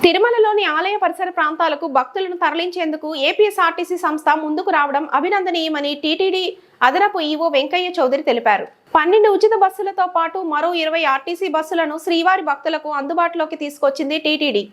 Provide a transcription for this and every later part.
తిరుమలలోని ఆలయ పరిసర ప్రాంతాలకు భక్తులను తరలించేందుకు ఏపీఎస్ఆర్టీసీ సంస్థ ముందుకు రావడం అభినందనీయమని టీటీడీ అదనపు ఈవో వెంకయ్య చౌదరి తెలిపారు. 12 ఉచిత బస్సులతో పాటు మరో 20 ఆర్టీసీ బస్సులను శ్రీవారి భక్తులకు అందుబాటులోకి తీసుకొచ్చింది టీటీడీ.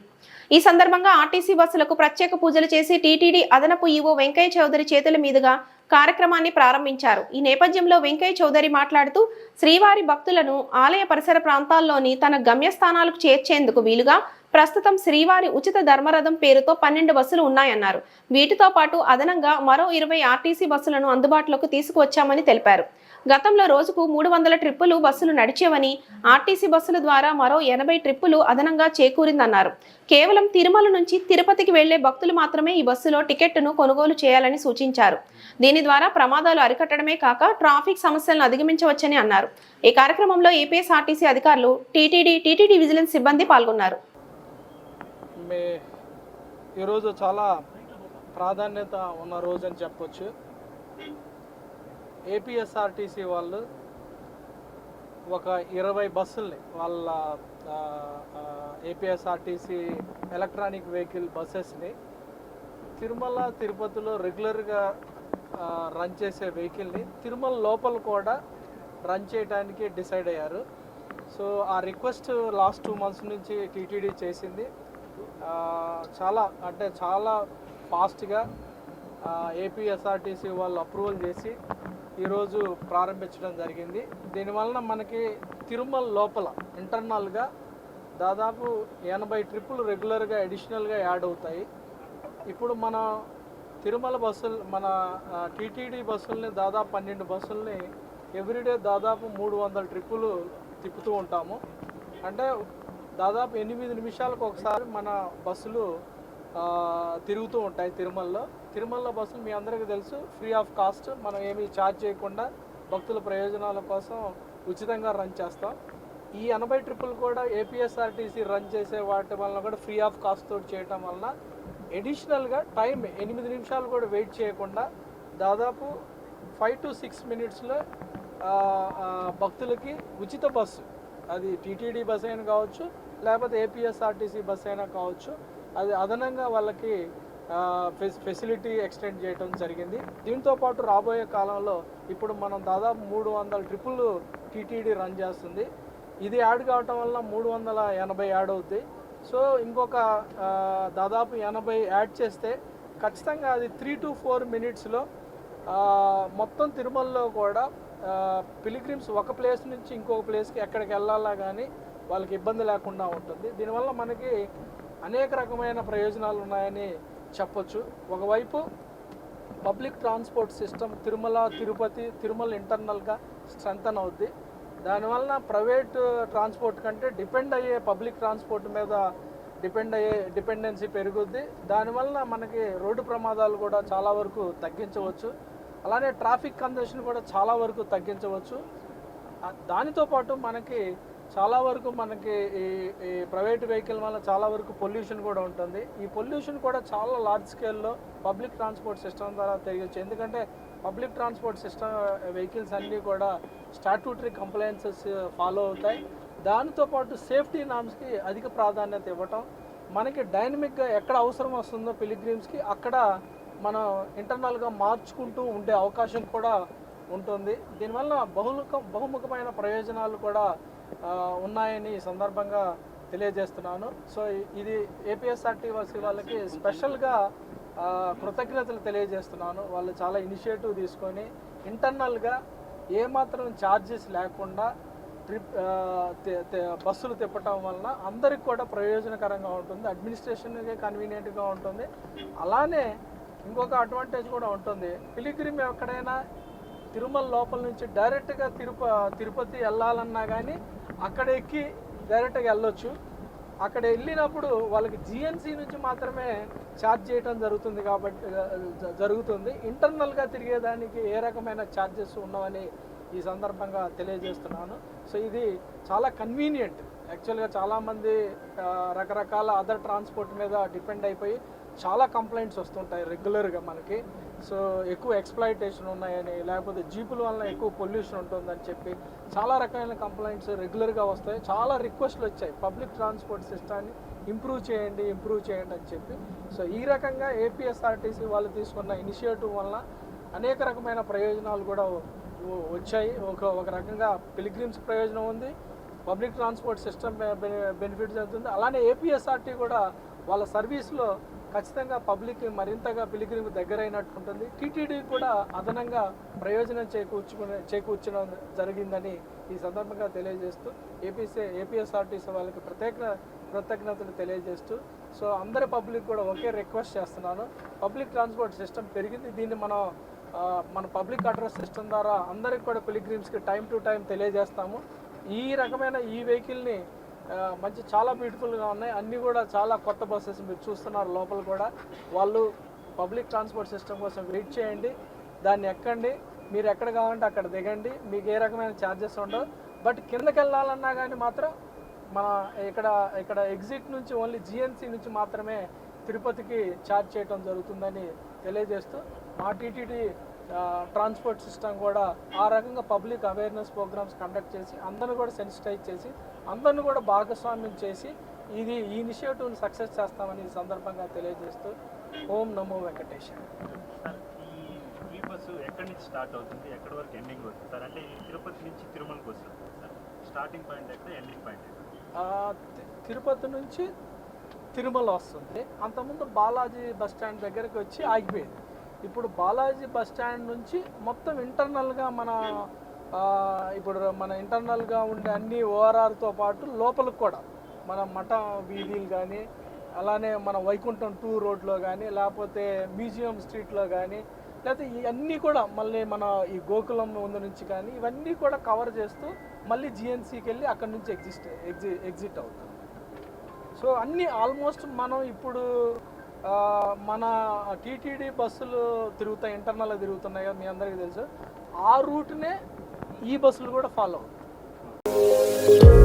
ఈ సందర్భంగా ఆర్టీసీ బస్సులకు ప్రత్యేక పూజలు చేసి టీటీడీ అదనపు ఈవో వెంకయ్య చౌదరి చేతుల మీదుగా కార్యక్రమాన్ని ప్రారంభించారు. ఈ నేపథ్యంలో వెంకయ్య చౌదరి మాట్లాడుతూ శ్రీవారి భక్తులను ఆలయ పరిసర ప్రాంతాల్లోని తన గమ్యస్థానాలకు చేర్చేందుకు వీలుగా ప్రస్తుతం శ్రీవారి ఉచిత ధర్మరథం పేరుతో 12 బస్సులు ఉన్నాయన్నారు. వీటితో పాటు అదనంగా మరో 20 ఆర్టీసీ బస్సులను అందుబాటులోకి తీసుకువచ్చామని తెలిపారు. గతంలో రోజుకు 300 ట్రిప్పులు బస్సులు నడిచేవని, ఆర్టీసీ బస్సుల ద్వారా మరో 80 ట్రిప్పులు అదనంగా చేకూరిందన్నారు. కేవలం తిరుమల నుంచి తిరుపతికి వెళ్లే భక్తులు మాత్రమే ఈ బస్సులో టికెట్ను కొనుగోలు చేయాలని సూచించారు. దీని ద్వారా ప్రమాదాలు అరికట్టడమే కాక ట్రాఫిక్ సమస్యలను అధిగమించవచ్చని అన్నారు. ఈ కార్యక్రమంలో ఏపీఎస్ఆర్టీసీ అధికారులు, టీటీడీ విజిలెన్స్ సిబ్బంది పాల్గొన్నారు. ఈరోజు చాలా ప్రాధాన్యత ఉన్న రోజు అని చెప్పొచ్చు. ఏపీఎస్ఆర్టీసీ వాళ్ళు ఒక 20 బస్సుల్ని వాళ్ళ ఏపీఎస్ఆర్టీసీ ఎలక్ట్రానిక్ వెహికల్ బస్సెస్ని తిరుమల తిరుపతిలో రెగ్యులర్గా రన్ చేసే వెహికల్ని తిరుమల లోపల కూడా రన్ చేయడానికి డిసైడ్ అయ్యారు. సో ఆ రిక్వెస్ట్ లాస్ట్ 2 months నుంచి టీటీడీ చేసింది. చాలా ఫాస్ట్గా ఏపీఎస్ఆర్టీసీ వాళ్ళు అప్రూవల్ చేసి ఈరోజు ప్రారంభించడం జరిగింది. దీనివలన మనకి తిరుమల లోపల ఇంటర్నల్గా దాదాపు 80 ట్రిప్పులు రెగ్యులర్గా అడిషనల్గా యాడ్ అవుతాయి. ఇప్పుడు మన తిరుమల బస్సులు, మన టీటీడీ బస్సుల్ని దాదాపు 12 బస్సుల్ని ఎవ్రీడే దాదాపు 300 ట్రిప్పులు తిప్పుతూ ఉంటాము. అంటే దాదాపు 8 నిమిషాలకు ఒకసారి మన బస్సులు తిరుగుతూ ఉంటాయి తిరుమలలో బస్సులు మీ అందరికీ తెలుసు, ఫ్రీ ఆఫ్ కాస్ట్. మనం ఏమీ ఛార్జ్ చేయకుండా భక్తుల ప్రయోజనాల కోసం ఉచితంగా రన్ చేస్తాం. ఈ 80 ట్రిప్పులు కూడా ఏపీఎస్ఆర్టీసీ రన్ చేసే వాటి వలన కూడా ఫ్రీ ఆఫ్ కాస్ట్ తోటి చేయటం వలన ఎడిషనల్గా టైం 8 నిమిషాలు కూడా వెయిట్ చేయకుండా దాదాపు 5 to 6 minutesలో భక్తులకి ఉచిత బస్సు, అది టీటీడీ బస్ అయినా కావచ్చు, లేకపోతే ఏపీఎస్ఆర్టీసీ బస్ అయినా కావచ్చు, అది అదనంగా వాళ్ళకి ఫెసిలిటీ ఎక్స్టెండ్ చేయడం జరిగింది. దీంతోపాటు రాబోయే కాలంలో ఇప్పుడు మనం దాదాపు 300 ట్రిప్పులు టీటీడీ రన్ చేస్తుంది. ఇది యాడ్ కావటం వల్ల 380 యాడ్ అవుతాయి. సో ఇంకొక దాదాపు 80 యాడ్ చేస్తే ఖచ్చితంగా అది 3 to 4 minutesలో మొత్తం తిరుమలలో కూడా పిలిగ్రిమ్స్ ఒక ప్లేస్ నుంచి ఇంకొక ప్లేస్కి ఎక్కడికి వెళ్ళాలా కానీ వాళ్ళకి ఇబ్బంది లేకుండా ఉంటుంది. దీనివల్ల మనకి అనేక రకమైన ప్రయోజనాలు ఉన్నాయని చెప్పొచ్చు. ఒకవైపు పబ్లిక్ ట్రాన్స్పోర్ట్ సిస్టమ్ తిరుమల ఇంటర్నల్గా స్ట్రెంథన్ అవుద్ది. దానివల్ల ప్రైవేట్ ట్రాన్స్పోర్ట్ కంటే పబ్లిక్ ట్రాన్స్పోర్ట్ మీద డిపెండెన్సీ పెరుగుద్ది. దానివల్ల మనకి రోడ్డు ప్రమాదాలు కూడా చాలా వరకు తగ్గించవచ్చు. అలానే ట్రాఫిక్ కంజెషన్ కూడా చాలా వరకు తగ్గించవచ్చు. దానితో పాటు మనకి చాలా వరకు ఈ ప్రైవేట్ వెహికల్ వల్ల చాలా వరకు పొల్యూషన్ కూడా ఉంటుంది. ఈ పొల్యూషన్ కూడా చాలా లార్జ్ స్కేల్లో పబ్లిక్ ట్రాన్స్పోర్ట్ సిస్టమ్ ద్వారా తెలియచ్చు. ఎందుకంటే పబ్లిక్ ట్రాన్స్పోర్ట్ సిస్టమ్ వెహికల్స్ అన్నీ కూడా స్టాట్యూటరీ కంప్లైన్సెస్ ఫాలో అవుతాయి. దానితో పాటు సేఫ్టీ నామ్స్కి అధిక ప్రాధాన్యత ఇవ్వటం, మనకి డైనమిక్గా ఎక్కడ అవసరం వస్తుందో పిలిగ్రిమ్స్కి అక్కడ మనం ఇంటర్నల్గా మార్చుకుంటూ ఉండే అవకాశం కూడా ఉంటుంది. దీనివల్ల బహుముఖమైన ప్రయోజనాలు కూడా ఉన్నాయని ఈ సందర్భంగా తెలియజేస్తున్నాను. సో ఇది ఏపీఎస్ఆర్టీసీ వాళ్ళకి స్పెషల్గా కృతజ్ఞతలు తెలియజేస్తున్నాను. వాళ్ళు చాలా ఇనిషియేటివ్ తీసుకొని ఇంటర్నల్గా ఏమాత్రం ఛార్జెస్ లేకుండా బస్సులు తిప్పటం వలన అందరికి కూడా ప్రయోజనకరంగా ఉంటుంది, అడ్మినిస్ట్రేషన్కి కన్వీనియంట్గా ఉంటుంది. అలానే ఇంకొక అడ్వాంటేజ్ కూడా ఉంటుంది. పిలిగ్రిమ్ ఎక్కడైనా తిరుమల లోపల నుంచి డైరెక్ట్గా తిరుపతి వెళ్ళాలన్నా కానీ అక్కడ ఎక్కి డైరెక్ట్గా వెళ్ళొచ్చు. అక్కడ వెళ్ళినప్పుడు వాళ్ళకి జిఎన్సీ నుంచి మాత్రమే ఛార్జ్ చేయడం జరుగుతుంది. ఇంటర్నల్గా తిరిగేదానికి ఏ రకమైన ఛార్జెస్ ఉండవని ఈ సందర్భంగా తెలియజేస్తున్నాను. సో ఇది చాలా కన్వీనియంట్. యాక్చువల్గా చాలామంది రకరకాల అదర్ ట్రాన్స్పోర్ట్ మీద డిపెండ్ అయిపోయి చాలా కంప్లైంట్స్ వస్తుంటాయి రెగ్యులర్గా మనకి. సో ఎక్కువ ఎక్స్‌ప్లాయిటేషన్ ఉన్నాయని, లేకపోతే జీపుల వల్ల ఎక్కువ పొల్యూషన్ ఉంటుందని చెప్పి చాలా రకాల కంప్లైంట్స్ రెగ్యులర్గా వస్తాయి. చాలా రిక్వెస్ట్లు వచ్చాయి పబ్లిక్ ట్రాన్స్పోర్ట్ సిస్టాన్ని ఇంప్రూవ్ చేయండి అని చెప్పి. సో ఈ రకంగా ఏపీఎస్ఆర్టీసీ వాళ్ళు తీసుకున్న ఇనిషియేటివ్ వల్ల అనేక రకమైన ప్రయోజనాలు కూడా వచ్చాయి. ఒక రకంగా పిలిగ్రిమ్స్ ప్రయోజనం ఉంది, పబ్లిక్ ట్రాన్స్పోర్ట్ సిస్టమ్ బెనిఫిట్ జరుగుతుంది. అలానే ఏపీఎస్ఆర్టీ కూడా వాళ్ళ సర్వీస్లో ఖచ్చితంగా పబ్లిక్ మరింతగా పిలిగ్రిమ్ దగ్గరైనట్టు ఉంటుంది. టీటీడీ కూడా అదనంగా ప్రయోజనం చేకూర్చడం జరిగిందని ఈ సందర్భంగా తెలియజేస్తూ ఏపీఎస్ఆర్టీసీ వాళ్ళకి కృతజ్ఞతలు తెలియజేస్తూ, సో అందరి పబ్లిక్ కూడా ఒకే రిక్వెస్ట్ చేస్తున్నాను. పబ్లిక్ ట్రాన్స్పోర్ట్ సిస్టమ్ పెరిగింది, దీన్ని మన పబ్లిక్ అడ్రస్ సిస్టమ్ ద్వారా అందరికి కూడా పిలిగ్రిమ్స్కి టైం టు టైం తెలియజేస్తాము. ఈ రకమైన ఈ వెహికల్ని చాలా బ్యూటిఫుల్గా ఉన్నాయి. అన్నీ కూడా చాలా కొత్త బస్సెస్ మీరు చూస్తున్నారు. లోపల కూడా వాళ్ళు పబ్లిక్ ట్రాన్స్పోర్ట్ సిస్టమ్ కోసం వెయిట్ చేయండి, దాన్ని ఎక్కండి, మీరు ఎక్కడ కావాలంటే అక్కడ దిగండి, మీకు ఏ రకమైన ఛార్జెస్ ఉండవు. బట్ కిందకి వెళ్ళాలన్నా కానీ మాత్రం మన ఇక్కడ ఎగ్జిట్ నుంచి ఓన్లీ జిఎన్సీ నుంచి మాత్రమే తిరుపతికి ఛార్జ్ చేయడం జరుగుతుందని తెలియజేస్తూ, మా టీటీడీ ట్రాన్స్పోర్ట్ సిస్టమ్ కూడా ఆ రకంగా పబ్లిక్ అవేర్నెస్ ప్రోగ్రామ్స్ కండక్ట్ చేసి అందరిని కూడా సెన్సిటైజ్ చేసి అందరిని కూడా భాగస్వామ్యం చేసి ఈ ఇనిషియేటివ్ని సక్సెస్ చేస్తామని ఈ సందర్భంగా తెలియజేస్తూ ఓం నమో వెంకటేశ్వర. ఈ ఫ్రీ బస్సు ఎక్కడి నుంచి స్టార్ట్ అవుతుంది, ఎక్కడి వరకు ఎండింగ్ అవుతుంది సార్? అంటే తిరుపతి నుంచి తిరుమలకి వస్తుంది సార్, స్టార్టింగ్ పాయింట్ ఎక్కడ, ఎండింగ్ పాయింట్ ఎక్కడ? తిరుపతి నుంచి తిరుమల వస్తుంది. అంతకుముందు బాలాజీ బస్ స్టాండ్ దగ్గరికి వచ్చి ఆగిపోయేది. ఇప్పుడు బాలాజీ బస్ స్టాండ్ నుంచి మొత్తం ఇంటర్నల్గా మన ఇంటర్నల్గా ఉండే అన్ని ఓఆర్ఆర్తో పాటు లోపలికి కూడా మన మఠ వీధులు కానీ, అలానే మన వైకుంఠం 2 రోడ్లో కానీ, లేకపోతే మ్యూజియం స్ట్రీట్లో కానీ, లేకపోతే ఇవన్నీ కూడా మళ్ళీ మన ఈ గోకులం ముందు నుంచి కానీ ఇవన్నీ కూడా కవర్ చేస్తూ మళ్ళీ జిఎన్సీకి వెళ్ళి అక్కడ నుంచి ఎగ్జిట్ అవుతుంది. సో అన్నీ ఆల్మోస్ట్ మనం ఇప్పుడు మన టీటీడీ బస్సులు తిరుగుతాయి, ఇంటర్నల్గా తిరుగుతున్నాయి కదా, మీ అందరికీ తెలుసు. ఆ రూట్నే ఈ బస్సులు కూడా ఫాలో అవుతాయి.